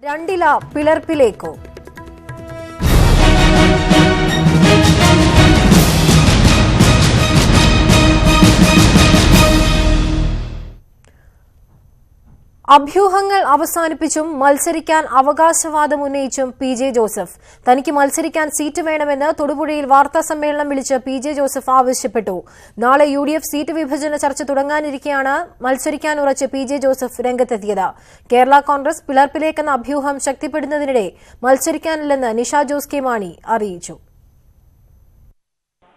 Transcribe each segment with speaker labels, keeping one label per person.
Speaker 1: രണ്ടില പിളർപ്പിലേക്കോ? അഭ്യൂഹങ്ങൾ അവസാനിപ്പിച്ചും മത്സരിക്കാൻ അവകാശവാദം ഉന്നയിച്ചും പി.ജെ. ജോസഫ്. തനിക്ക് മത്സരിക്കാൻ സീറ്റ് വേണമെന്ന് തൊടുപുഴയിൽ വാർത്താസമ്മേളനം വിളിച്ച് പി.ജെ. ജോസഫ് ആവശ്യപ്പെട്ടു. നാളെ യു.ഡി.എഫ് സീറ്റ് വിഭജന ചർച്ച തുടങ്ങാനിരിക്കെയാണ് മത്സരിക്കാൻ ഉറച്ച് പി.ജെ. ജോസഫ് രംഗത്തെത്തിയത്. കേരള കോൺഗ്രസ് പിളർപ്പിലേക്കെന്ന അഭ്യൂഹം ശക്തിപ്പെടുന്നതിനിടെ മത്സരിക്കാനില്ലെന്ന് നിഷ ജോസ് കെ മാണി അറിയിച്ചു.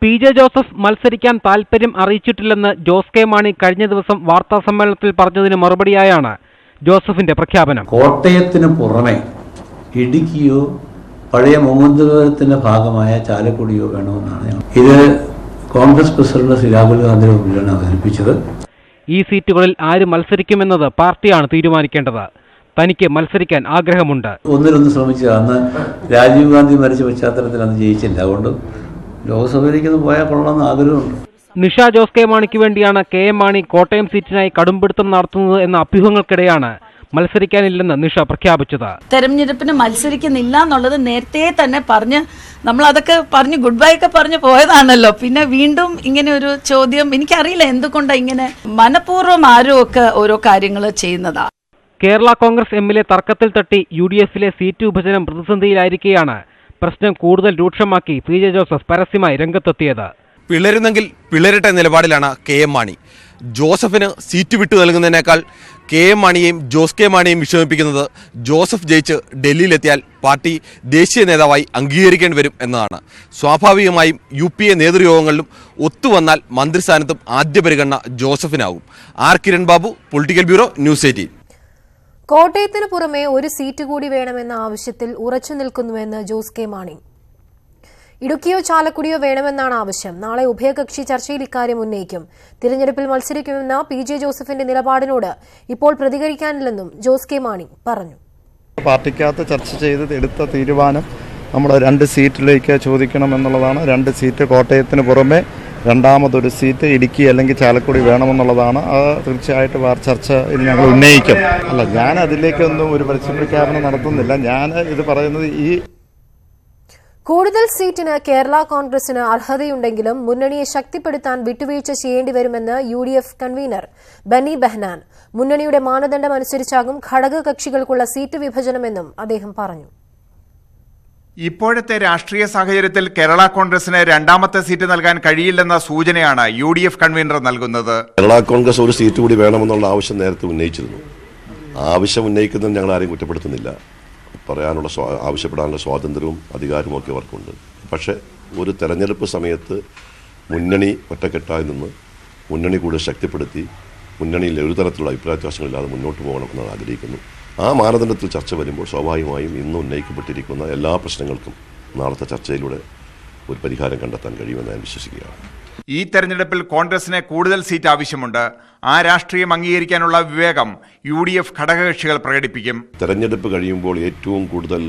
Speaker 2: പി.ജെ. ജോസഫ് മത്സരിക്കാൻ താൽപര്യം അറിയിച്ചിട്ടില്ലെന്ന് ജോസ് കെ മാണി കഴിഞ്ഞ ദിവസം വാർത്താസമ്മേളനത്തിൽ പറഞ്ഞതിന് മറുപടിയായാണ് ജോസഫിന്റെ പ്രഖ്യാപനം.
Speaker 3: കോട്ടയത്തിന് പുറമെ ഇടുക്കിയോ പഴയ മുകുന്ദപുരത്തിന്റെ ഭാഗമായ ചാലക്കുടിയോ വേണമെന്നാണ് ഇത് കോൺഗ്രസ് പ്രസിഡന്റ് ശ്രീ രാഹുൽ ഗാന്ധിയുടെ മുമ്പിലാണ് അവതരിപ്പിച്ചത്.
Speaker 2: ഈ സീറ്റുകളിൽ ആര് മത്സരിക്കുമെന്നത് പാർട്ടിയാണ് തീരുമാനിക്കേണ്ടത്. തനിക്ക് മത്സരിക്കാൻ ആഗ്രഹമുണ്ട്.
Speaker 3: ഒന്നിലൊന്ന് ശ്രമിച്ചത് അന്ന് രാജീവ് ഗാന്ധി മരിച്ച പശ്ചാത്തലത്തിൽ അന്ന് ജയിച്ചില്ല. അതുകൊണ്ട് ലോക്സഭയിലേക്ക് പോയാൽ കൊള്ളാമെന്ന് ആഗ്രഹമുണ്ട്.
Speaker 2: നിഷ ജോസ് കെ മാണിക്ക് വേണ്ടിയാണ് കെ എം മാണി കോട്ടയം സീറ്റിനായി കടുംപിടുത്തം നടത്തുന്നത് എന്ന അഭ്യൂഹങ്ങൾക്കിടെയാണ് മത്സരിക്കാനില്ലെന്ന് നിഷ പ്രഖ്യാപിച്ചത്.
Speaker 4: തെരഞ്ഞെടുപ്പിന് മത്സരിക്കുന്നില്ല എന്നുള്ളത് നേരത്തെ തന്നെ പറഞ്ഞ് നമ്മൾ അതൊക്കെ പറഞ്ഞ് ഗുഡ് ബൈ ഒക്കെ പറഞ്ഞ് പോയതാണല്ലോ. പിന്നെ വീണ്ടും ഇങ്ങനെ ഒരു ചോദ്യം, എനിക്കറിയില്ല എന്തുകൊണ്ടാണ് ഇങ്ങനെ മനഃപൂർവ്വം ആരും ഒക്കെ ഓരോ കാര്യങ്ങൾ ചെയ്യുന്നതാ.
Speaker 2: കേരള കോൺഗ്രസ് എമ്മിലെ തർക്കത്തിൽ തട്ടി യു.ഡി.എഫിലെ സീറ്റ് വിഭജനം പ്രതിസന്ധിയിലായിരിക്കെയാണ് പ്രശ്നം കൂടുതൽ രൂക്ഷമാക്കി പി.ജെ. ജോസഫ് പരസ്യമായി രംഗത്തെത്തിയത്.
Speaker 5: പിളരുന്നെങ്കിൽ പിളരട്ടെ നിലപാടിലാണ് കെ എം മാണി. ജോസഫിന് സീറ്റ് വിട്ടു നൽകുന്നതിനേക്കാൾ കെ എം മാണിയെയും ജോസ് കെ മാണിയെയും വിഷമിപ്പിക്കുന്നത് ജോസഫ് ജയിച്ച് ഡൽഹിയിലെത്തിയാൽ പാർട്ടി ദേശീയ നേതാവായി അംഗീകരിക്കേണ്ടി വരും എന്നതാണ്. സ്വാഭാവികമായും UPA നേതൃയോഗങ്ങളിലും ഒത്തുവന്നാൽ മന്ത്രിസ്ഥാനത്തും ആദ്യ പരിഗണന ജോസഫിനാകും. R Kiran Babu, political bureau, news 18.
Speaker 1: കോട്ടയത്തിന് പുറമെ ഒരു സീറ്റ് കൂടി വേണമെന്ന ആവശ്യത്തിൽ ഉറച്ചു നിൽക്കുന്നുവെന്ന് ജോസ് കെ മാണി. ഇടുക്കിയോ ചാലക്കുടിയോ വേണമെന്നാണ് ആവശ്യം. നാളെ ഉഭയകക്ഷി ചർച്ചയിൽ ഇക്കാര്യം ഉന്നയിക്കും. തിരഞ്ഞെടുപ്പിൽ മത്സരിക്കുമെന്ന പി.ജെ. ജോസഫിന്റെ നിലപാടിനോട് ഇപ്പോൾ പ്രതികരിക്കാനില്ലെന്നും ജോസ് കെ മാണി പറഞ്ഞു.
Speaker 6: പാർട്ടിക്കകത്ത് ചർച്ച ചെയ്ത് എടുത്ത തീരുമാനം നമ്മൾ 2 സീറ്റിലേക്ക് ചോദിക്കണം എന്നുള്ളതാണ്. 2 സീറ്റ് കോട്ടയത്തിന് പുറമെ രണ്ടാമതൊരു സീറ്റ് ഇടുക്കി അല്ലെങ്കിൽ ചാലക്കുടി വേണമെന്നുള്ളതാണ്. അത് തീർച്ചയായിട്ടും ചർച്ചയിൽ ഞങ്ങൾ ഉന്നയിക്കും. അല്ല, ഞാൻ അതിലേക്കൊന്നും ഒരു പ്രഖ്യാപനം നടത്തുന്നില്ല. ഞാൻ ഇത് പറയുന്നത്
Speaker 1: കൂടുതൽ സീറ്റിന് കേരള കോൺഗ്രസിന് അർഹതയുണ്ടെങ്കിലും മുന്നണിയെ ശക്തിപ്പെടുത്താൻ വിട്ടുവീഴ്ച ചെയ്യേണ്ടി വരുമെന്ന് യു.ഡി.എഫ് കൺവീനർ ബെന്നി ബെഹനാൻ. മുന്നണിയുടെ മാനദണ്ഡം അനുസരിച്ചാകും ഘടകകക്ഷികൾക്കുള്ള സീറ്റ് വിഭജനമെന്നും അദ്ദേഹം പറഞ്ഞു.
Speaker 7: ഇപ്പോഴത്തെ രാഷ്ട്രീയ സാഹചര്യത്തിൽ കേരള കോൺഗ്രസിന് രണ്ടാമത്തെ സീറ്റ് നൽകാൻ കഴിയില്ലെന്ന സൂചനയാണ് യു.ഡി.എഫ് കൺവീനർ നൽകുന്നത്.
Speaker 8: കേരള കോൺഗ്രസ് ഒരു സീറ്റ് കൂടി വേണമെന്നുള്ള ആവശ്യം നേരത്തെ ഉന്നയിച്ചിരുന്നു. ആവശ്യം ഉന്നയിക്കുന്നത് ഞങ്ങൾ ആരെയും കുറ്റപ്പെടുത്തുന്നില്ല. പറയാനുള്ള ആവശ്യപ്പെടാനുള്ള സ്വാതന്ത്ര്യവും അധികാരവും ഒക്കെ അവർക്കുണ്ട്. പക്ഷേ ഒരു തെരഞ്ഞെടുപ്പ് സമയത്ത് മുന്നണി ഒറ്റക്കെട്ടായി നിന്ന് മുന്നണി കൂടുതൽ ശക്തിപ്പെടുത്തി മുന്നണിയിൽ ഒരു തരത്തിലുള്ള അഭിപ്രായ വ്യത്യാസങ്ങളില്ലാതെ മുന്നോട്ട് പോകണമെന്നാണ് ആഗ്രഹിക്കുന്നു. ആ മാനദണ്ഡത്തിൽ ചർച്ച വരുമ്പോൾ സ്വാഭാവികമായും ഇന്ന് ഉന്നയിക്കപ്പെട്ടിരിക്കുന്ന എല്ലാ പ്രശ്നങ്ങൾക്കും നാളത്തെ ചർച്ചയിലൂടെ ഒരു പരിഹാരം കണ്ടെത്താൻ കഴിയുമെന്ന് ഞാൻ വിശ്വസിക്കുകയാണ്.
Speaker 7: ഈ തെരഞ്ഞെടുപ്പിൽ കോൺഗ്രസിന് കൂടുതൽ സീറ്റ് ആവശ്യമുണ്ട്. ആ രാഷ്ട്രീയം അംഗീകരിക്കാനുള്ള വിവേകം യു.ഡി.എഫ് ഘടകകക്ഷികൾ പ്രകടിപ്പിക്കും.
Speaker 8: തെരഞ്ഞെടുപ്പ് കഴിയുമ്പോൾ ഏറ്റവും കൂടുതൽ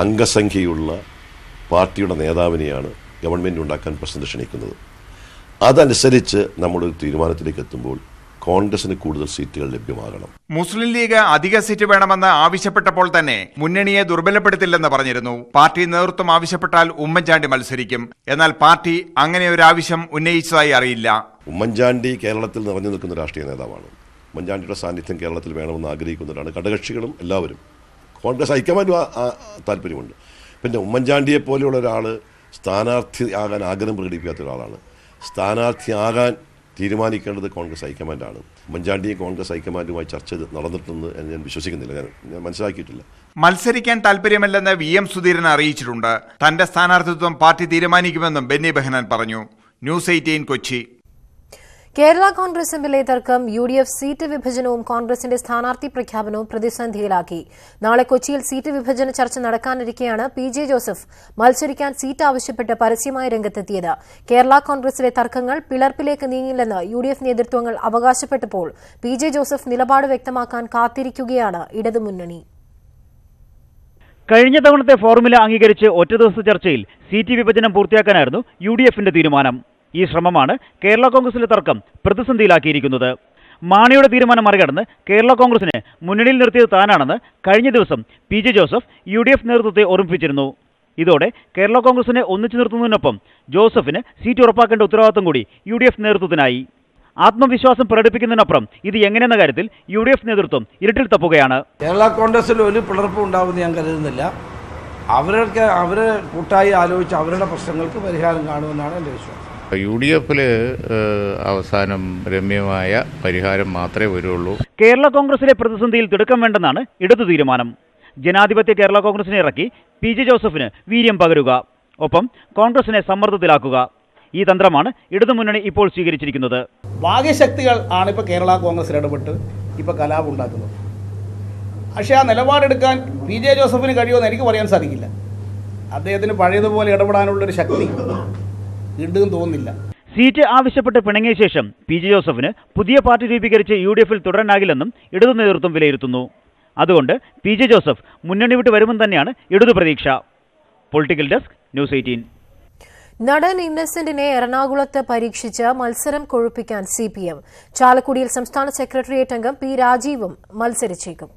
Speaker 8: അംഗസംഖ്യയുള്ള പാർട്ടിയുടെ നേതാവിനെയാണ് ഗവൺമെൻറ് ഉണ്ടാക്കാൻ പ്രസിഡന്റ് ക്ഷണിക്കുന്നത്. അതനുസരിച്ച് നമ്മളൊരു തീരുമാനത്തിലേക്ക് എത്തുമ്പോൾ കോൺഗ്രസിന് കൂടുതൽ സീറ്റുകൾ ലഭ്യമാകണം.
Speaker 7: മുസ്ലിം ലീഗ് അധിക സീറ്റ് വേണമെന്ന് ആവശ്യപ്പെട്ടപ്പോൾ തന്നെ മുന്നണിയെ ദുർബലപ്പെടുത്തില്ലെന്ന് പറഞ്ഞിരുന്നു. പാർട്ടി നേതൃത്വം ആവശ്യപ്പെട്ടാൽ ഉമ്മൻചാണ്ടി മത്സരിക്കും. എന്നാൽ പാർട്ടി അങ്ങനെ ഒരു ആവശ്യം ഉന്നയിച്ചതായി അറിയില്ല.
Speaker 8: ഉമ്മൻചാണ്ടി കേരളത്തിൽ നിറഞ്ഞു നിൽക്കുന്ന രാഷ്ട്രീയ നേതാവാണ്. ഉമ്മൻചാണ്ടിയുടെ സാന്നിധ്യം കേരളത്തിൽ വേണമെന്ന് ആഗ്രഹിക്കുന്നവരാണ് ഘടകകക്ഷികളും എല്ലാവരും. കോൺഗ്രസ് ഹൈക്കമാൻഡും താല്പര്യമുണ്ട്. പിന്നെ ഉമ്മൻചാണ്ടിയെ പോലെയുള്ള ഒരാൾ സ്ഥാനാർത്ഥിയാകാൻ ആഗ്രഹം പ്രകടിപ്പിക്കാത്ത ഒരാളാണ്. സ്ഥാനാർത്ഥിയാകാൻ തീരുമാനിക്കേണ്ടത് കോൺഗ്രസ് ഹൈക്കമാൻഡാണ്. ഉമ്മൻചാണ്ടിയും കോൺഗ്രസ് ഹൈക്കമാൻഡുമായി ചർച്ച നടന്നിട്ടുണ്ടെന്ന് ഞാൻ വിശ്വസിക്കുന്നില്ല. ഞാൻ മനസ്സിലാക്കിയിട്ടില്ല.
Speaker 7: മത്സരിക്കാൻ താല്പര്യമില്ലെന്ന് VM സുധീരൻ അറിയിച്ചിട്ടുണ്ട്. തന്റെ സ്ഥാനാർത്ഥിത്വം പാർട്ടി തീരുമാനിക്കുമെന്നും ബെന്നി ബെഹനാൻ പറഞ്ഞു. ന്യൂസ് 18 കൊച്ചി.
Speaker 1: കേരള കോൺഗ്രസ് എമ്മിലെ തർക്കം യു.ഡി.എഫ് സീറ്റ് വിഭജനവും കോൺഗ്രസിന്റെ സ്ഥാനാർത്ഥി പ്രഖ്യാപനവും പ്രതിസന്ധിയിലാക്കി. നാളെ കൊച്ചിയിൽ സീറ്റ് വിഭജന ചർച്ച നടക്കാനിരിക്കെയാണ് പി.ജെ. ജോസഫ് മത്സരിക്കാൻ സീറ്റ് ആവശ്യപ്പെട്ട് പരസ്യമായി രംഗത്തെത്തിയത്. കേരള കോൺഗ്രസിലെ തർക്കങ്ങൾ പിളർപ്പിലേക്ക് നീങ്ങില്ലെന്ന് യു.ഡി.എഫ് നേതൃത്വങ്ങൾ അവകാശപ്പെട്ടപ്പോൾ പി.ജെ. ജോസഫ് നിലപാട് വ്യക്തമാക്കാൻ കാത്തിരിക്കുകയാണ് ഇടതുമുന്നണി.
Speaker 9: കഴിഞ്ഞ തവണത്തെ ഫോർമുല അംഗീകരിച്ച് ഒറ്റ ദിവസ ചർച്ചയിൽ സീറ്റ് വിഭജനം പൂർത്തിയാക്കാനായിരുന്നു യു.ഡി.എഫിന്റെ തീരുമാനം. ഈ ശ്രമമാണ് കേരള കോൺഗ്രസിലെ തർക്കം പ്രതിസന്ധിയിലാക്കിയിരിക്കുന്നത്. മാണിയുടെ തീരുമാനം മറികടന്ന് കേരള കോൺഗ്രസിനെ മുന്നണിയിൽ നിർത്തിയത് താനാണെന്ന് കഴിഞ്ഞ ദിവസം PJ ജോസഫ് UDF നേതൃത്വത്തെ ഓർമ്മിപ്പിച്ചിരുന്നു. ഇതോടെ കേരള കോൺഗ്രസിനെ ഒന്നിച്ചു നിർത്തുന്നതിനൊപ്പം ജോസഫിന് സീറ്റ് ഉറപ്പാക്കേണ്ട ഉത്തരവാദിത്തം കൂടി UDF നേതൃത്വത്തിനായി. ആത്മവിശ്വാസം പ്രകടിപ്പിക്കുന്നതിനപ്പുറം ഇത് എങ്ങനെയെന്ന കാര്യത്തിൽ UDF നേതൃത്വം ഇരുട്ടിൽ തപ്പുകയാണ്.
Speaker 10: കേരള കോൺഗ്രസിൽ ഒരു പിളർപ്പും ഉണ്ടാവുമെന്ന് ഞാൻ കരുതുന്നില്ല. അവരെ കൂട്ടായി ആലോചിച്ച് അവരുടെ പ്രശ്നങ്ങൾക്ക് പരിഹാരം കാണുമെന്നാണ് എൻ്റെ വിശ്വാസം.
Speaker 11: UDF അവസാനം രമ്യമായ പരിഹാരം മാത്രമേ വരുള്ളൂ.
Speaker 9: കേരള കോൺഗ്രസിലെ പ്രതിസന്ധിയിൽ തിടുക്കം വേണ്ടെന്നാണ് ഇടതു തീരുമാനം. ജനാധിപത്യ കേരള കോൺഗ്രസിനെ ഇറക്കി PJ ജോസഫിന് വീര്യം പകരുക, ഒപ്പം കോൺഗ്രസിനെ സമ്മർദ്ദത്തിലാക്കുക. ഈ തന്ത്രമാണ് ഇടതുമുന്നണി ഇപ്പോൾ സ്വീകരിച്ചിരിക്കുന്നത്.
Speaker 12: ഭാഗ്യശക്തികൾ ആണ് ഇപ്പോൾ കേരള കോൺഗ്രസിൽ ഇടപെട്ട് ഇപ്പോൾ കലാപം ഉണ്ടാക്കുന്നത്. പക്ഷേ ആ നിലപാടെടുക്കാൻ PJ ജോസഫിന് കഴിയുമെന്ന് എനിക്ക് പറയാൻ സാധിക്കില്ല. അദ്ദേഹത്തിന് പഴയതുപോലെ ഇടപെടാനുള്ളൊരു ശക്തി വീണ്ടും തോന്നുന്നില്ല.
Speaker 9: സീറ്റ് ആവശ്യപ്പെട്ട് പിണങ്ങിയ ശേഷം PJ ജോസഫിന് പുതിയ പാർട്ടി രൂപീകരിച്ച് UDFൽ തുടരാനാകില്ലെന്നും ഇടതു നേതൃത്വം വിലയിരുത്തുന്നു. അതുകൊണ്ട് PJ ജോസഫ് മുന്നണി വിട്ട് വരുമെന്ന് തന്നെയാണ് ഇടതു പ്രതീക്ഷ. Political desk, news 18.
Speaker 1: നടൻ ഇന്നസെന്റിനെ എറണാകുളത്ത് പരീക്ഷിച്ച് മത്സരം കൊഴുപ്പിക്കാൻ CPM. ചാലക്കുടിയിൽ സംസ്ഥാന സെക്രട്ടേറിയറ്റ് അംഗം P. രാജീവും മത്സരിച്ചേക്കും.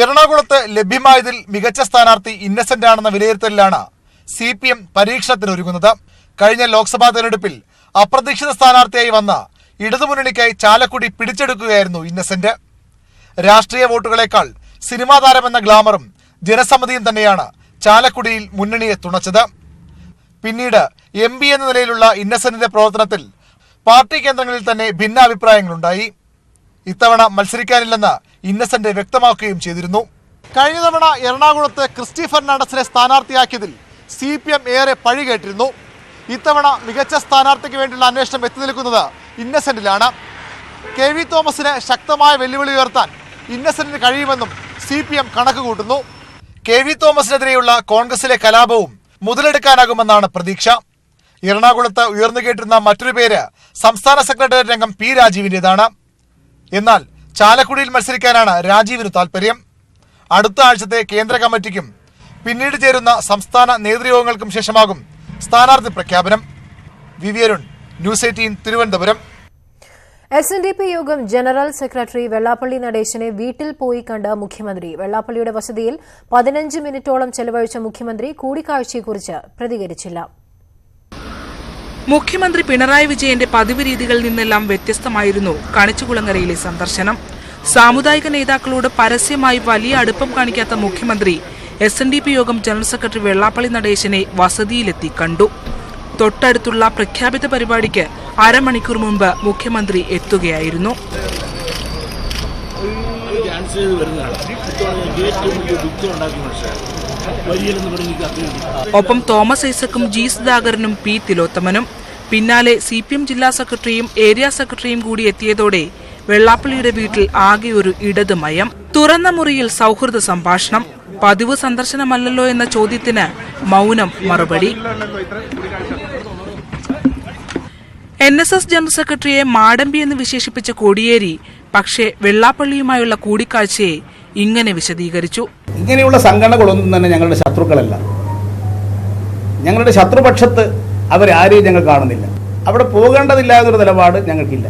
Speaker 13: എറണാകുളത്ത് ലഭ്യമായതിൽ മികച്ച സ്ഥാനാർത്ഥി ഇന്നസെന്റ് ആണെന്ന വിലയിരുത്തലിലാണ് CPM പരീക്ഷണത്തിനൊരുങ്ങുന്നത്. കഴിഞ്ഞ ലോക്സഭാ തെരഞ്ഞെടുപ്പിൽ അപ്രതീക്ഷിത സ്ഥാനാർത്ഥിയായി വന്ന ഇടതുമുന്നണിക്കായി ചാലക്കുടി പിടിച്ചെടുക്കുകയായിരുന്നു ഇന്നസെന്റ്. രാഷ്ട്രീയ വോട്ടുകളേക്കാൾ സിനിമാ താരമെന്ന ഗ്ലാമറും ജനസമ്മതിയും തന്നെയാണ് ചാലക്കുടിയിൽ മുന്നണിയെ തുണച്ചത്. പിന്നീട് MP എന്ന നിലയിലുള്ള ഇന്നസെന്റിന്റെ പ്രവർത്തനത്തിൽ പാർട്ടി കേന്ദ്രങ്ങളിൽ തന്നെ ഭിന്നാഭിപ്രായങ്ങളുണ്ടായി. ഇത്തവണ മത്സരിക്കാനില്ലെന്ന് ഇന്നസെന്റ് വ്യക്തമാക്കുകയും ചെയ്തിരുന്നു. കഴിഞ്ഞ തവണ എറണാകുളത്ത് ക്രിസ്റ്റി ഫെർണാണ്ടസിനെ സ്ഥാനാർത്ഥിയാക്കിയതിൽ CPM ഏറെ പഴി കേട്ടിരുന്നു. ഇത്തവണ മികച്ച സ്ഥാനാർത്ഥിക്ക് വേണ്ടിയുള്ള അന്വേഷണം എത്തി നിൽക്കുന്നത് ഇന്നസെന്റിലാണ്. KV തോമസിന് ശക്തമായ വെല്ലുവിളി ഉയർത്താൻ ഇന്നസെന്റിന് കഴിയുമെന്നും CPM കണക്ക് കൂട്ടുന്നു. KV തോമസിനെതിരെയുള്ള കോൺഗ്രസിലെ കലാപവും മുതലെടുക്കാനാകുമെന്നാണ് പ്രതീക്ഷ. എറണാകുളത്ത് ഉയർന്നു കേട്ടിരുന്ന മറ്റൊരു പേര് സംസ്ഥാന സെക്രട്ടേറിയറ്റ് അംഗം P. രാജീവിൻ്റെതാണ്. എന്നാൽ ചാലക്കുടിയിൽ മത്സരിക്കാനാണ് രാജീവിന് താൽപര്യം. അടുത്ത ആഴ്ചത്തെ കേന്ദ്ര കമ്മിറ്റിക്കും പിന്നീട് ചേരുന്ന സംസ്ഥാന നേതൃയോഗങ്ങൾക്കും ശേഷമാകും സ്ഥാനാർത്ഥി പ്രഖ്യാപനം. V. Arun, news 18, Thiruvananthapuram.
Speaker 1: SNDP യോഗം ജനറൽ സെക്രട്ടറി വെള്ളാപ്പള്ളി നടേശനെ വീട്ടിൽ പോയി കണ്ട മുഖ്യമന്ത്രി. വെള്ളാപ്പള്ളിയുടെ വസതിയിൽ 15 മിനിറ്റോളം ചെലവഴിച്ച മുഖ്യമന്ത്രി കൂടിക്കാഴ്ചയെക്കുറിച്ച് പ്രതികരിച്ചില്ല.
Speaker 14: മുഖ്യമന്ത്രി പിണറായി വിജയന്റെ പതിവ് രീതികളിൽ നിന്നെല്ലാം വ്യത്യസ്തമായിരുന്നു കണിച്ചുകുളങ്ങരയിലെ സന്ദർശനം. സാമുദായിക നേതാക്കളോട് പരസ്യമായി വലിയ അടുപ്പം കാണിക്കാത്ത മുഖ്യമന്ത്രി SNDP യോഗം ജനറൽ സെക്രട്ടറി വെള്ളാപ്പള്ളി നടേശനെ വസതിയിലെത്തി കണ്ടു. തൊട്ടടുത്തുള്ള പ്രഖ്യാപിത പരിപാടിക്ക് അരമണിക്കൂർ മുമ്പ് മുഖ്യമന്ത്രി എത്തുകയായിരുന്നു. ഒപ്പം തോമസ് ഐസക്കും G. സുധാകരനും P. തിലോത്തമനും. പിന്നാലെ CPM ജില്ലാ സെക്രട്ടറിയും ഏരിയ സെക്രട്ടറിയും കൂടി എത്തിയതോടെ വെള്ളാപ്പള്ളിയുടെ വീട്ടിൽ ആകെ ഒരു ഇടത് മയം. തുറന്ന മുറിയിൽ സൗഹൃദ സംഭാഷണം. പതിവ് സന്ദർശനമല്ലല്ലോ എന്ന ചോദ്യത്തിന് മൗനം മറുപടി. NSS ജനറൽ സെക്രട്ടറിയെ മാടമ്പി എന്ന് വിശേഷിപ്പിച്ച കോടിയേരി പക്ഷേ വെള്ളാപ്പള്ളിയുമായുള്ള കൂടിക്കാഴ്ചയെ ഇങ്ങനെ വിശദീകരിച്ചു.
Speaker 12: ഇങ്ങനെയുള്ള സംഘടനകളൊന്നും തന്നെ ഞങ്ങളുടെ ശത്രുക്കളല്ല. ഞങ്ങളുടെ ശത്രുപക്ഷത്ത് അവരാരെയും ഞങ്ങൾ കാണുന്നില്ല. അവിടെ പോകേണ്ടതില്ല എന്നൊരു നിലപാട് ഞങ്ങൾക്കില്ല.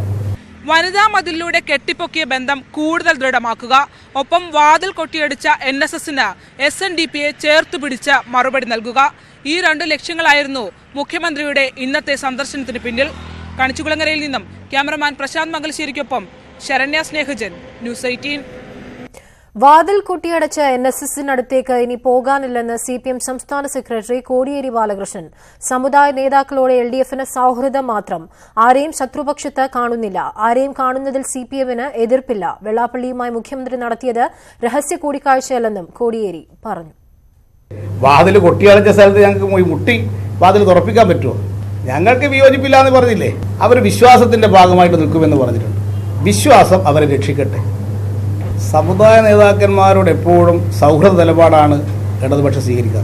Speaker 14: വനിതാ മതിലിലൂടെ കെട്ടിപ്പൊക്കിയ ബന്ധം കൂടുതൽ ദൃഢമാക്കുക, ഒപ്പം വാതിൽ കൊട്ടിയടിച്ച NSSന് SNDPയെ ചേർത്തുപിടിച്ച് മറുപടി നൽകുക. ഈ 2 ലക്ഷ്യങ്ങളായിരുന്നു മുഖ്യമന്ത്രിയുടെ ഇന്നത്തെ സന്ദർശനത്തിന് പിന്നിൽ. കണിച്ചുകുളങ്ങരയിൽ നിന്നും ക്യാമറമാൻ പ്രശാന്ത് മംഗലശ്ശേരിക്കൊപ്പം ശരണ്യ സ്നേഹജൻ, ന്യൂസ് 18.
Speaker 1: വാതിൽ കൊട്ടിയടച്ച NSSനടുത്തേക്ക് ഇനി പോകാനില്ലെന്ന് CPM സംസ്ഥാന സെക്രട്ടറി കോടിയേരി ബാലകൃഷ്ണൻ. സമുദായ നേതാക്കളോട് LDFന് സൌഹൃദം മാത്രം, ആരെയും ശത്രുപക്ഷത്ത് കാണുന്നില്ല. ആരെയും കാണുന്നതിൽ CPMന് എതിർപ്പില്ല. വെള്ളാപ്പള്ളിയുമായി മുഖ്യമന്ത്രി നടത്തിയത് രഹസ്യ കൂടിക്കാഴ്ചയല്ലെന്നും കോടിയേരി പറഞ്ഞു.
Speaker 12: വാതിൽ കൊട്ടിയടച്ച സ്ഥലത്ത് ഞങ്ങൾക്ക് മുട്ടി വാതിൽ തുറപ്പിക്കാൻ പറ്റുമോ? ഞങ്ങൾക്ക് വിയോജിപ്പില്ല എന്ന് പറഞ്ഞില്ലേ? അവർ വിശ്വാസത്തിന്റെ ഭാഗമായിട്ട് നിൽക്കുമെന്ന് പറഞ്ഞിട്ടുണ്ട്. വിശ്വാസം അവരെ രക്ഷിക്കട്ടെ. സമുദായ നേതാക്കന്മാരോട് എപ്പോഴും സൗഹൃദ നിലപാടാണ് ഇടതുപക്ഷം സ്വീകരിക്കുക.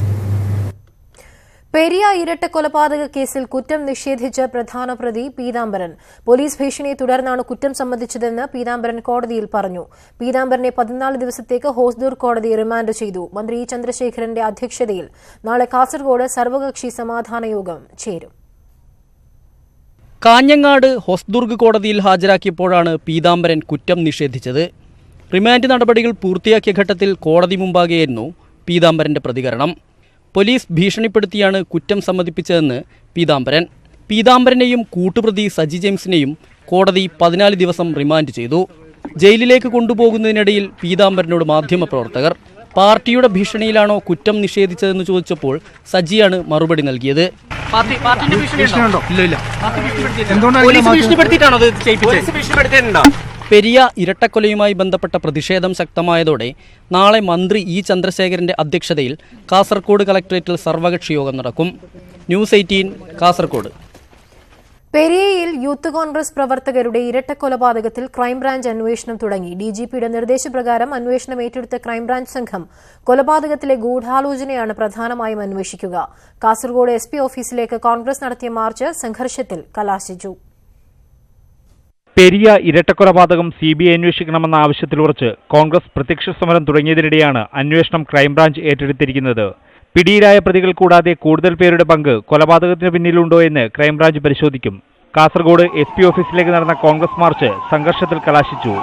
Speaker 1: പെരിയ ഇരട്ട കൊലപാതക കേസിൽ കുറ്റം നിഷേധിച്ച പ്രധാന പ്രതി പീതാംബരൻ. പോലീസ് ഭീഷണിയെ തുടർന്നാണ് കുറ്റം സമ്മതിച്ചതെന്ന് പീതാംബരൻ കോടതിയിൽ പറഞ്ഞു. പീതാംബരനെ 14 ദിവസത്തേക്ക് ഹോസ്ദൂർ കോടതി റിമാൻഡ് ചെയ്തു. മന്ത്രി ചന്ദ്രശേഖരന്റെ അധ്യക്ഷതയിൽ നാളെ കാസർഗോഡ് സർവകക്ഷി സമാധാന യോഗം ചേരും.
Speaker 15: കാഞ്ഞങ്ങാട് ഹൊസ്ദുർഗ് കോടതിയിൽ ഹാജരാക്കിയപ്പോഴാണ് പീതാംബരൻ കുറ്റം നിഷേധിച്ചത്. റിമാൻഡ് നടപടികൾ പൂർത്തിയാക്കിയ ഘട്ടത്തിൽ കോടതി മുമ്പാകെയായിരുന്നു പീതാംബരന്റെ പ്രതികരണം. പോലീസ് ഭീഷണിപ്പെടുത്തിയാണ് കുറ്റം സമ്മതിപ്പിച്ചതെന്ന് പീതാംബരനെയും കൂട്ടുപ്രതി സജി ജെയിംസിനെയും കോടതി 14 ദിവസം റിമാൻഡ് ചെയ്തു. ജയിലിലേക്ക് കൊണ്ടുപോകുന്നതിനിടയിൽ പീതാംബരനോട് മാധ്യമപ്രവർത്തകർ പാർട്ടിയുടെ ഭീഷണിയിലാണോ കുറ്റം നിഷേധിച്ചതെന്ന് ചോദിച്ചപ്പോൾ സജിയാണ് മറുപടി നൽകിയത്. പെരിയ ഇരട്ടക്കൊലയുമായി ബന്ധപ്പെട്ട പ്രതിഷേധം ശക്തമായതോടെ നാളെ മന്ത്രി ഇ ചന്ദ്രശേഖരന്റെ അധ്യക്ഷതയിൽ കാസർഗോഡ് കളക്ടറേറ്റിൽ സർവകക്ഷി യോഗം നടക്കും. ന്യൂസ് 18 കാസർഗോഡ്.
Speaker 1: പെരിയയിൽ യൂത്ത് കോൺഗ്രസ് പ്രവർത്തകരുടെ ഇരട്ടക്കൊലപാതകത്തിൽ ക്രൈംബ്രാഞ്ച് അന്വേഷണം തുടങ്ങി. ഡിജിപിയുടെ നിർദ്ദേശപ്രകാരം അന്വേഷണം ഏറ്റെടുത്ത ക്രൈംബ്രാഞ്ച് സംഘം കൊലപാതകത്തിലെ ഗൂഢാലോചനയാണ് പ്രധാനമായും അന്വേഷിക്കുക. കാസർഗോഡ് SP ഓഫീസിലേക്ക് കോൺഗ്രസ് നടത്തിയ മാർച്ച് സംഘർഷത്തിൽ കലാശിച്ചു.
Speaker 16: പെരിയ ഇരട്ടക്കൊലപാതകം CBI അന്വേഷിക്കണമെന്ന ആവശ്യത്തിലുറച്ച് കോൺഗ്രസ് പ്രത്യക്ഷ സമരം തുടങ്ങിയതിനിടെയാണ് അന്വേഷണം ക്രൈംബ്രാഞ്ച് ഏറ്റെടുത്തിരിക്കുന്നത്. പിടിയിലായ പ്രതികൾ കൂടാതെ കൂടുതൽ പേരുടെ പങ്ക് കൊലപാതകത്തിന് പിന്നിലുണ്ടോ എന്ന് ക്രൈംബ്രാഞ്ച് പരിശോധിക്കും. കാസർഗോഡ് SP ഓഫീസിലേക്ക് നടന്ന കോൺഗ്രസ് മാർച്ച് സംഘർഷത്തിൽ കലാശിച്ചു.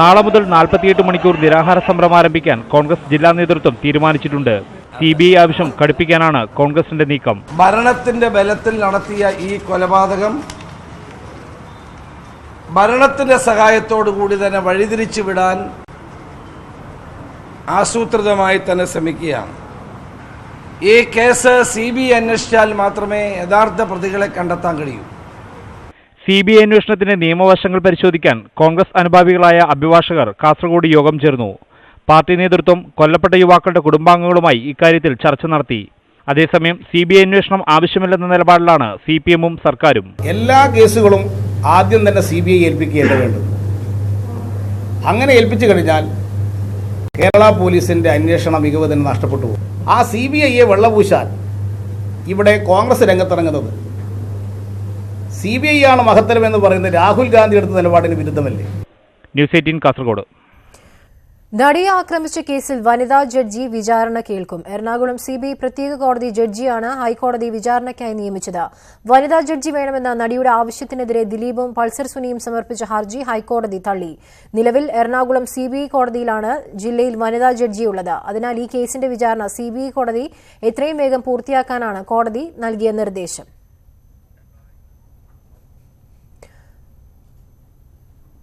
Speaker 16: നാളെ മുതൽ 48 മണിക്കൂർ നിരാഹാര സമരം ആരംഭിക്കാൻ കോൺഗ്രസ് ജില്ലാ നേതൃത്വം തീരുമാനിച്ചിട്ടുണ്ട്. CBI ആവശ്യം കടുപ്പിക്കാനാണ് കോൺഗ്രസിന്റെ നീക്കം.
Speaker 10: ഭരണത്തിന്റെ ബലത്തിൽ നടത്തിയ ഈ കൊലപാതകം ഭരണത്തിന്റെ സഹായത്തോടു കൂടി തന്നെ വഴിതിരിച്ചു വിടാൻ ആസൂത്രിതമായി തന്നെ ശ്രമിക്കുകയാണ്. ഈ കേസ് CBI അന്വേഷിച്ചാൽ മാത്രമേ യഥാർത്ഥ പ്രതികളെ കണ്ടെത്താൻ കഴിയൂ.
Speaker 16: CBI അന്വേഷണത്തിന്റെ നിയമവശങ്ങൾ പരിശോധിക്കാൻ കോൺഗ്രസ് അനുഭാവികളായ അഭിഭാഷകർ കാസർഗോഡ് യോഗം ചേർന്നു. പാർട്ടി നേതൃത്വം കൊല്ലപ്പെട്ട യുവാക്കളുടെ കുടുംബാംഗങ്ങളുമായി ഇക്കാര്യത്തിൽ ചർച്ച നടത്തി. അതേസമയം CBI അന്വേഷണം ആവശ്യമില്ലെന്ന നിലപാടിലാണ് CPM-ഉം സർക്കാരും.
Speaker 12: എല്ലാ കേസുകളും ആദ്യം തന്നെ CBI ഏൽപ്പിക്കുകയല്ല വേണ്ടത്. അങ്ങനെ ഏൽപ്പിച്ചു കഴിഞ്ഞാൽ കേരള പോലീസിന്റെ അന്വേഷണ മികവ് തന്നെ നഷ്ടപ്പെട്ടു പോകും. ആ CBIയെ വെള്ളപൂശാൻ ഇവിടെ കോൺഗ്രസ് രംഗത്തിറങ്ങുന്നത് CBI ആണ് മഹത്തരമെന്ന് പറയുന്നത് രാഹുൽ ഗാന്ധി എടുത്ത നിലപാടിന് വിരുദ്ധമല്ലേ?
Speaker 16: ന്യൂസ് 18 കാസർഗോഡ്.
Speaker 1: നടിയെ ആക്രമിച്ച കേസിൽ വനിതാ ജഡ്ജി വിചാരണ കേൾക്കും. എറണാകുളം CBI പ്രത്യേക കോടതി ജഡ്ജിയാണ് ഹൈക്കോടതി വിചാരണയ്ക്കായി നിയമിച്ചത്. വനിതാ ജഡ്ജി വേണമെന്ന നടിയുടെ ആവശ്യത്തിനെതിരെ ദിലീപും പൾസർ സുനിയും സമർപ്പിച്ച ഹർജി ഹൈക്കോടതി തള്ളി. നിലവിൽ എറണാകുളം CBI കോടതിയിലാണ് ജില്ലയിൽ വനിതാ ജഡ്ജിയുള്ളത്. അതിനാൽ ഈ കേസിന്റെ വിചാരണ CBI കോടതി എത്രയും വേഗം പൂർത്തിയാക്കാനാണ് കോടതി നൽകിയ നിർദ്ദേശം.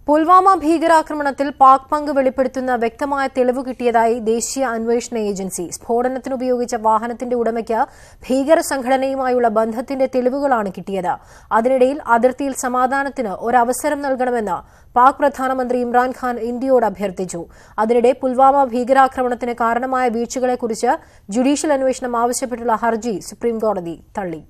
Speaker 1: പുൽവാമ ഭീകരാക്രമണത്തിൽ പാക് പങ്ക് വെളിപ്പെടുത്തുന്ന വ്യക്തമായ തെളിവ് കിട്ടിയതായി ദേശീയ അന്വേഷണ ഏജൻസി. സ്ഫോടനത്തിനുപയോഗിച്ച വാഹനത്തിന്റെ ഉടമയ്ക്ക് ഭീകര സംഘടനയുമായുള്ള ബന്ധത്തിന്റെ തെളിവുകളാണ് കിട്ടിയത്. അതിനിടയിൽ അതിർത്തിയിൽ സമാധാനത്തിന് ഒരവസരം നൽകണമെന്ന് പാക് പ്രധാനമന്ത്രി ഇമ്രാൻഖാൻ ഇന്ത്യയോട് അഭ്യർത്ഥിച്ചു. അതിനിടെ പുൽവാമ ഭീകരാക്രമണത്തിന് കാരണമായ വീഴ്ചകളെക്കുറിച്ച് ജുഡീഷ്യൽ അന്വേഷണം ആവശ്യപ്പെട്ടുള്ള ഹർജി സുപ്രീംകോടതി തള്ളി.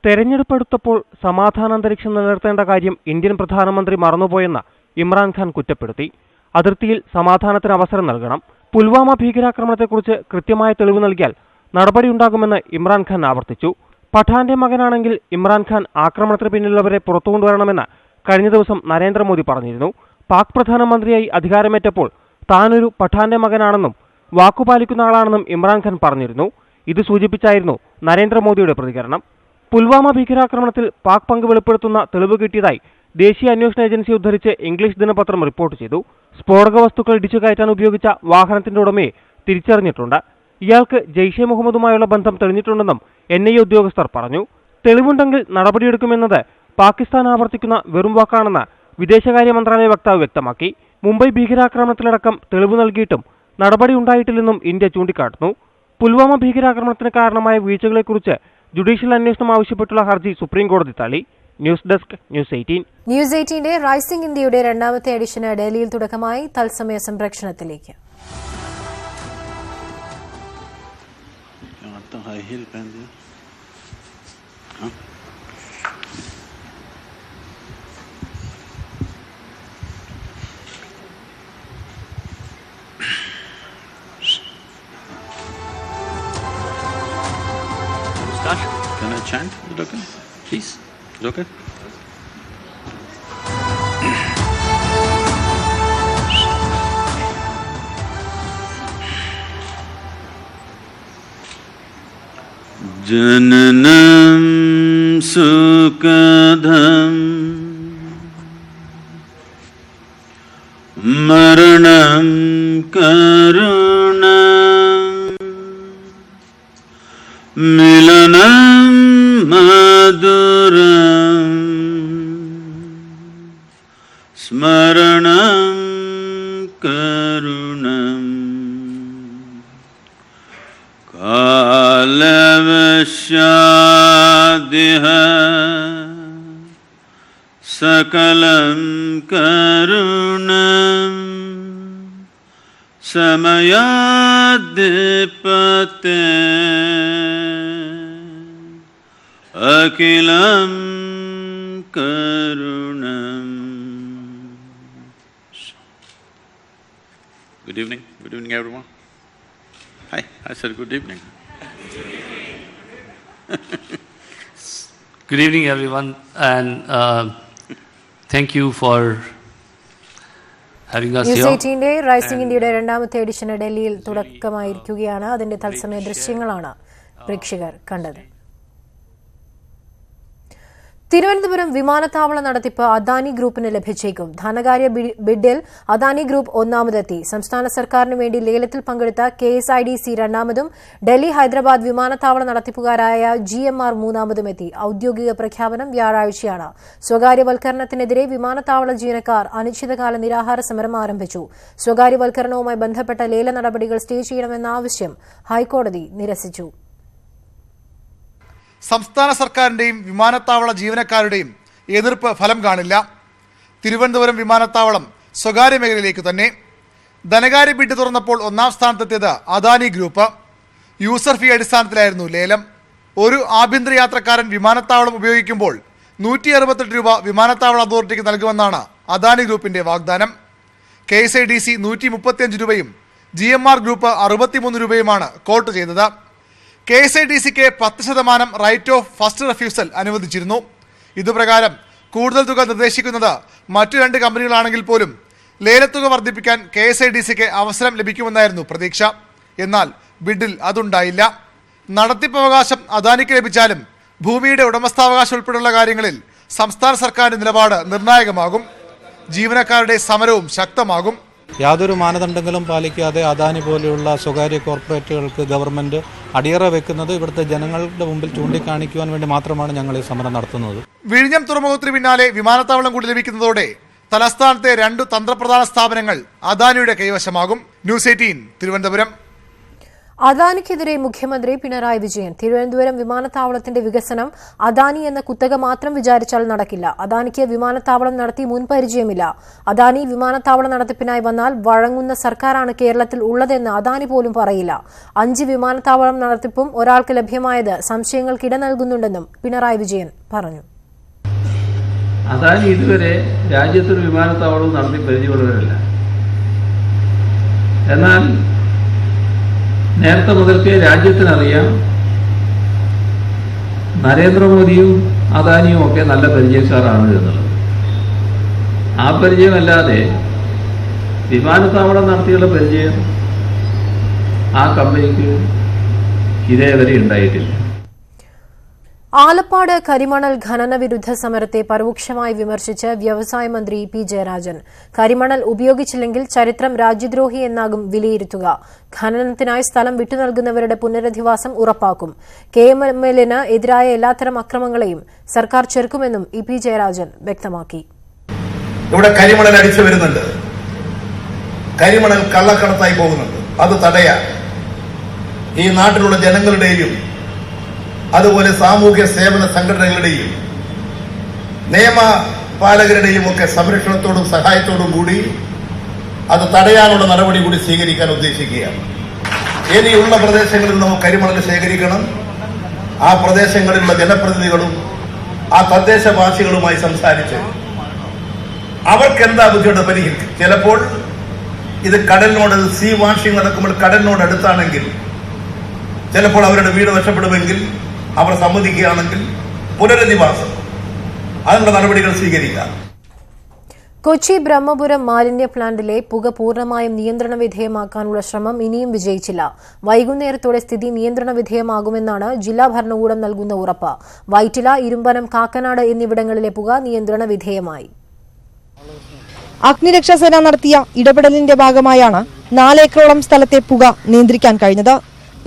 Speaker 2: തെരഞ്ഞെടുപ്പ് അടുത്തപ്പോൾ സമാധാനാന്തരീക്ഷം നിലനിർത്തേണ്ട കാര്യം ഇന്ത്യൻ പ്രധാനമന്ത്രി മറന്നുപോയെന്ന് ഇമ്രാൻഖാൻ കുറ്റപ്പെടുത്തി. അതിർത്തിയിൽ സമാധാനത്തിന് അവസരം നൽകണം. പുൽവാമ ഭീകരാക്രമണത്തെക്കുറിച്ച് കൃത്യമായ തെളിവ് നൽകിയാൽ നടപടിയുണ്ടാകുമെന്ന് ഇമ്രാൻഖാൻ ആവർത്തിച്ചു. പഠാന്റെ മകനാണെങ്കിൽ ഇമ്രാൻഖാൻ ആക്രമണത്തിന് പിന്നിലുള്ളവരെ പുറത്തുകൊണ്ടുവരണമെന്ന് കഴിഞ്ഞ ദിവസം നരേന്ദ്രമോദി പറഞ്ഞിരുന്നു. പാക് പ്രധാനമന്ത്രിയായി അധികാരമേറ്റപ്പോൾ താനൊരു പഠാന്റെ മകനാണെന്നും വാക്കുപാലിക്കുന്ന ആളാണെന്നും ഇമ്രാൻഖാൻ പറഞ്ഞിരുന്നു. ഇത് സൂചിപ്പിച്ചായിരുന്നു നരേന്ദ്രമോദിയുടെ പ്രതികരണം. പുൽവാമ ഭീകരാക്രമണത്തിൽ പാക് പങ്ക് വെളിപ്പെടുത്തുന്ന തെളിവ് കിട്ടിയതായി ദേശീയ അന്വേഷണ ഏജൻസി ഉദ്ധരിച്ച് ഇംഗ്ലീഷ് ദിനപത്രം റിപ്പോർട്ട് ചെയ്തു. സ്ഫോടക വസ്തുക്കൾ ഇടിച്ചു കയറ്റാൻ ഉപയോഗിച്ച വാഹനത്തിന്റെ ഉടമയെ തിരിച്ചറിഞ്ഞിട്ടുണ്ട്. ഇയാൾക്ക് ജെയ്ഷെ മുഹമ്മദുമായുള്ള ബന്ധം തെളിഞ്ഞിട്ടുണ്ടെന്നും NIA ഉദ്യോഗസ്ഥർ പറഞ്ഞു. തെളിവുണ്ടെങ്കിൽ നടപടിയെടുക്കുമെന്നത് പാകിസ്ഥാൻ ആവർത്തിക്കുന്ന വെറും വാക്കാണെന്ന് വിദേശകാര്യ മന്ത്രാലയ വക്താവ് വ്യക്തമാക്കി. മുംബൈ ഭീകരാക്രമണത്തിലടക്കം തെളിവ് നൽകിയിട്ടും നടപടിയുണ്ടായിട്ടില്ലെന്നും ഇന്ത്യ ചൂണ്ടിക്കാട്ടുന്നു. പുൽവാമ ഭീകരാക്രമണത്തിന് കാരണമായ വീഴ്ചകളെക്കുറിച്ച് ജുഡീഷ്യൽ അന്വേഷണം ആവശ്യപ്പെട്ടുള്ള ഹർജി സുപ്രീംകോടതി തള്ളി. News desk news 18.
Speaker 1: ന്യൂസ് 18ന്റെ റൈസിംഗ് ഇന്ത്യയുടെ രണ്ടാമത്തെ എഡിഷന് ഡൽഹിയിൽ തുടക്കമായി. തത്സമയ സംപ്രേക്ഷണത്തിലേക്ക്.
Speaker 17: Can I chant? Is it okay? Please. Is it okay? जननं सुखदं मरणं करुणं मिलनं मधुरं स्मरणं करुणम् कालवशादिह सकलं करुणं समयाधिपते अखिलं करुणम्. Good evening everyone. Hi, I said good evening.
Speaker 18: Good evening, everyone, and thank you for having us
Speaker 1: News
Speaker 18: here.
Speaker 1: 18-ന്റെ റൈസിംഗ് ഇന്ത്യയുടെ രണ്ടാമത്തെ എഡിഷന് ഡൽഹിയിൽ തുടക്കമായിരിക്കുകയാണ്. അതിന്റെ തത്സമയ ദൃശ്യങ്ങളാണ് പ്രേക്ഷകർ കണ്ടത്. തിരുവനന്തപുരം വിമാനത്താവള നടത്തിപ്പ് അദാനി ഗ്രൂപ്പിന് ലഭിച്ചേക്കും. ധനകാര്യ ബിഡിൽ അദാനി ഗ്രൂപ്പ് ഒന്നാമതെത്തി. സംസ്ഥാന സർക്കാരിന് വേണ്ടി ലേലത്തിൽ പങ്കെടുത്ത KSIDC രണ്ടാമതും ഡൽഹി ഹൈദരാബാദ് വിമാനത്താവള നടത്തിപ്പുകാരായ GMR മൂന്നാമതും എത്തി. ഔദ്യോഗിക പ്രഖ്യാപനം വ്യാഴാഴ്ചയാണ്. സ്വകാര്യവൽക്കരണത്തിനെതിരെ വിമാനത്താവള ജീവനക്കാർ അനിശ്ചിതകാല നിരാഹാര സമരം ആരംഭിച്ചു. സ്വകാര്യവൽക്കരണവുമായി ബന്ധപ്പെട്ട ലേല നടപടികൾ സ്റ്റേ ചെയ്യണമെന്ന ആവശ്യം ഹൈക്കോടതി നിരസിച്ചു.
Speaker 13: സംസ്ഥാന സർക്കാരിൻ്റെയും വിമാനത്താവള ജീവനക്കാരുടെയും എതിർപ്പ് ഫലം കാണില്ല. തിരുവനന്തപുരം വിമാനത്താവളം സ്വകാര്യ മേഖലയിലേക്ക് തന്നെ. ധനകാര്യ ബിഡ് തുറന്നപ്പോൾ ഒന്നാം സ്ഥാനത്തെത്തിയത് അദാനി ഗ്രൂപ്പ്. യൂസർ ഫീ അടിസ്ഥാനത്തിലായിരുന്നു ലേലം. ഒരു ആഭ്യന്തര യാത്രക്കാരൻ വിമാനത്താവളം ഉപയോഗിക്കുമ്പോൾ 168 രൂപ വിമാനത്താവള അതോറിറ്റിക്ക് നൽകുമെന്നാണ് അദാനി ഗ്രൂപ്പിന്റെ വാഗ്ദാനം. KSIDC 135 രൂപയും GMR ഗ്രൂപ്പ് 63 രൂപയുമാണ് കോട്ട് ചെയ്തത്. KSIDCക്ക് 10% റൈറ്റ് ഓഫ് ഫസ്റ്റ് റെഫ്യൂസൽ അനുവദിച്ചിരുന്നു. ഇതുപ്രകാരം കൂടുതൽ തുക നിർദ്ദേശിക്കുന്നത് മറ്റു രണ്ട് കമ്പനികളാണെങ്കിൽ പോലും ലേലത്തുക വർദ്ധിപ്പിക്കാൻ KSIDCക്ക് അവസരം ലഭിക്കുമെന്നായിരുന്നു പ്രതീക്ഷ. എന്നാൽ ബിഡിൽ അതുണ്ടായില്ല. നടത്തിപ്പവകാശം അദാനിക്ക് ലഭിച്ചാലും ഭൂമിയുടെ ഉടമസ്ഥാവകാശം ഉൾപ്പെടെയുള്ള കാര്യങ്ങളിൽ സംസ്ഥാന സർക്കാരിന്റെ നിലപാട് നിർണായകമാകും. ജീവനക്കാരുടെ സമരവും ശക്തമാകും.
Speaker 19: യാതൊരു മാനദണ്ഡങ്ങളും പാലിക്കാതെ അദാനി പോലെയുള്ള സ്വകാര്യ കോർപ്പറേറ്റുകൾക്ക് ഗവൺമെന്റ് അടിയറ വെക്കുന്നത് ഇവിടുത്തെ ജനങ്ങളുടെ മുമ്പിൽ ചൂണ്ടിക്കാണിക്കുവാൻ വേണ്ടി മാത്രമാണ് ഞങ്ങൾ ഈ സമരം നടത്തുന്നത്.
Speaker 13: വിഴിഞ്ഞം തുറമുഖത്തിന് പിന്നാലെ വിമാനത്താവളം കൂടി ലഭിക്കുന്നതോടെ തലസ്ഥാനത്തെ 2 തന്ത്രപ്രധാന സ്ഥാപനങ്ങൾ അദാനിയുടെ കൈവശമാകും. ന്യൂസ് 18 തിരുവനന്തപുരം.
Speaker 1: അദാനിക്കെതിരെ മുഖ്യമന്ത്രി പിണറായി വിജയൻ. തിരുവനന്തപുരം വിമാനത്താവളത്തിന്റെ വികസനം അദാനി എന്ന കുത്തക മാത്രം വിചാരിച്ചാൽ നടക്കില്ല. അദാനിക്ക് വിമാനത്താവളം നടത്തി മുൻപരിചയമില്ല. അദാനി വിമാനത്താവള നടത്തിപ്പിനായി വന്നാൽ വഴങ്ങുന്ന സർക്കാരാണ് കേരളത്തിൽ ഉള്ളതെന്ന് അദാനി പോലും പറയില്ല. 5 വിമാനത്താവളം നടത്തിപ്പും ഒരാൾക്ക് ലഭ്യമായത് സംശയങ്ങൾക്കിട നൽകുന്നുണ്ടെന്നും പിണറായി വിജയൻ പറഞ്ഞു.
Speaker 20: അദാനി ഇതുവരെ രാജ്യത്തൊരു വിമാനത്താവളവും നടത്തി പരിചയമുള്ളവരല്ല. എന്നാൽ നേരത്തെ മുതൽക്കേ രാജ്യത്തിനറിയാം നരേന്ദ്രമോദിയും അദാനിയും ഒക്കെ നല്ല പരിചയക്കാരാണ് എന്നുള്ളത്. ആ പരിചയമല്ലാതെ വിമാനത്താവളം നടത്തിയുള്ള പരിചയം ആ കമ്പനിക്ക് ഇതേവരെ ഉണ്ടായിട്ടില്ല.
Speaker 1: ആലപ്പാട് കരിമണൽ ഖനന വിരുദ്ധ സമരത്തെ പരോക്ഷമായി വിമർശിച്ച് വ്യവസായ മന്ത്രി പി ജയരാജൻ. കരിമണൽ ഉപയോഗിച്ചില്ലെങ്കിൽ ചരിത്രം രാജ്യദ്രോഹി എന്നാകും വിലയിരുത്തുക. ഖനനത്തിനായി സ്ഥലം വിട്ടുനൽകുന്നവരുടെ പുനരധിവാസം ഉറപ്പാക്കും. KMLന് എതിരായ എല്ലാത്തരം അക്രമങ്ങളെയും സർക്കാർ ചെറുക്കുമെന്നും പി ജയരാജൻ വ്യക്തമാക്കി.
Speaker 12: ഇവിടെ കരിമണൽ അടിച്ചു വരുന്നുണ്ട്, കരിമണൽ കള്ളക്കടത്തായി പോകുന്നുണ്ട്. അത് തടയാൻ ഈ നാട്ടിലുള്ള ജനങ്ങളുടെയും അതുപോലെ സാമൂഹ്യ സേവന സംഘടനകളുടെയും നിയമപാലകരുടെയും ഒക്കെ സംരക്ഷണത്തോടും സഹായത്തോടും കൂടി അത് തടയാനുള്ള നടപടി കൂടി സ്വീകരിക്കാൻ ഉദ്ദേശിക്കുകയാണ്. ഇനിയുള്ള പ്രദേശങ്ങളിൽ നമുക്ക് കരിമണൽ ശേഖരിക്കണം. ആ പ്രദേശങ്ങളിലുള്ള ജനപ്രതിനിധികളും ആ തദ്ദേശവാസികളുമായി സംസാരിച്ച് അവർക്ക് എന്താ ബുദ്ധിമുട്ട് പരിഹരിക്കും. ചിലപ്പോൾ ഇത് കടലിനോട് സീ വാഷിംഗ് നടക്കുമ്പോൾ കടലിനോട് അടുത്താണെങ്കിൽ ചിലപ്പോൾ അവരുടെ വീട് നഷ്ടപ്പെടുമെങ്കിൽ അവർ സമ്മതിക്കുകയാണെങ്കിൽ പുനരധിവാസം അതിനുള്ള നടപടികൾ സ്വീകരിക്കാം.
Speaker 1: കൊച്ചി ബ്രഹ്മപുരം മാലിന്യ പ്ലാന്റിലെ പുക പൂർണ്ണമായും നിയന്ത്രണ വിധേയമാക്കാനുള്ള ശ്രമം ഇനിയും വിജയിച്ചില്ല. വൈകുന്നേരത്തോടെ സ്ഥിതി നിയന്ത്രണ വിധേയമാകുമെന്നാണ് ജില്ലാ ഭരണകൂടം നൽകുന്ന ഉറപ്പ്. വൈറ്റില, ഇരുമ്പനം, കാക്കനാട് എന്നിവിടങ്ങളിലെ പുക നിയന്ത്രണ വിധേയമായി.
Speaker 21: അഗ്നിരക്ഷാസേന നടത്തിയ ഇടപെടലിന്റെ ഭാഗമായാണ് 4 ഏക്കറോളം സ്ഥലത്തെ പുക നിയന്ത്രിക്കാൻ കഴിഞ്ഞത്.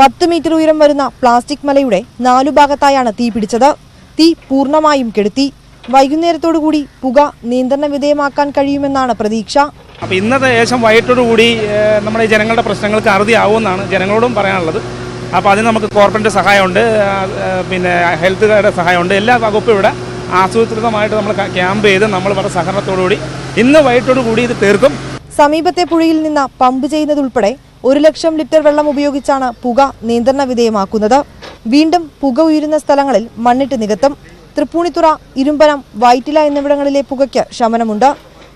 Speaker 21: 10 മീറ്റർ ഉയരം വരുന്ന പ്ലാസ്റ്റിക് മലയുടെ 4 ഭാഗത്തായാണ് തീ പിടിച്ചത്. തീ പൂർണ്ണമായും കെടുത്തി. വൈകുന്നേരത്തോടുകൂടി പുക നിയന്ത്രണ വിധേയമാക്കാൻ കഴിയുമെന്നാണ് പ്രതീക്ഷ.
Speaker 12: അപ്പോൾ ഇന്നത്തെ ഏകദേശം വൈകിട്ടോടുകൂടി നമ്മുടെ ജനങ്ങളുടെ പ്രശ്നങ്ങൾക്ക് അറുതിയാവുമെന്നാണ് ജനങ്ങളോടും പറയാനുള്ളത്. അപ്പോൾ അതിന് നമുക്ക് കോർപ്പറേറ്റ് സഹായമുണ്ട്, പിന്നെ ഹെൽത്ത് കെയറുടെ സഹായമുണ്ട്. എല്ലാ വകുപ്പും ഇവിടെ ആസൂത്രിതമായിട്ട് നമ്മൾ ക്യാമ്പ് ചെയ്ത് നമ്മൾ വളരെ സഹകരണത്തോടുകൂടി ഇന്ന് വൈകിട്ടോടുകൂടി ഇത് തീർക്കും.
Speaker 21: സമീപത്തെ പുഴയിൽ നിന്ന് പമ്പ് ചെയ്യുന്നതുൾപ്പെടെ 1 ലക്ഷം ലിറ്റർ വെള്ളം ഉപയോഗിച്ചാണ് പുക നിയന്ത്രണ വിധേയമാക്കുന്നത്. വീണ്ടും പുക ഉയരുന്ന സ്ഥലങ്ങളിൽ മണ്ണിട്ട് നികത്തും. തൃപ്പൂണിത്തുറ, ഇരുമ്പനം, വൈറ്റില എന്നിവിടങ്ങളിലെ പുകയ്ക്ക് ശമനമുണ്ട്.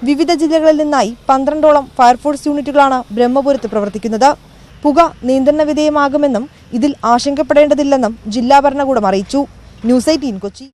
Speaker 21: വിവിധ ജില്ലകളിൽ നിന്നായി 12ഓളം ഫയർഫോഴ്സ് യൂണിറ്റുകളാണ് ബ്രഹ്മപുരത്ത് പ്രവർത്തിക്കുന്നത്. പുക നിയന്ത്രണ വിധേയമാകുമെന്നും ഇതിൽ ആശങ്കപ്പെടേണ്ടതില്ലെന്നും ജില്ലാ ഭരണകൂടം അറിയിച്ചു. ന്യൂസ് 18 കൊച്ചി.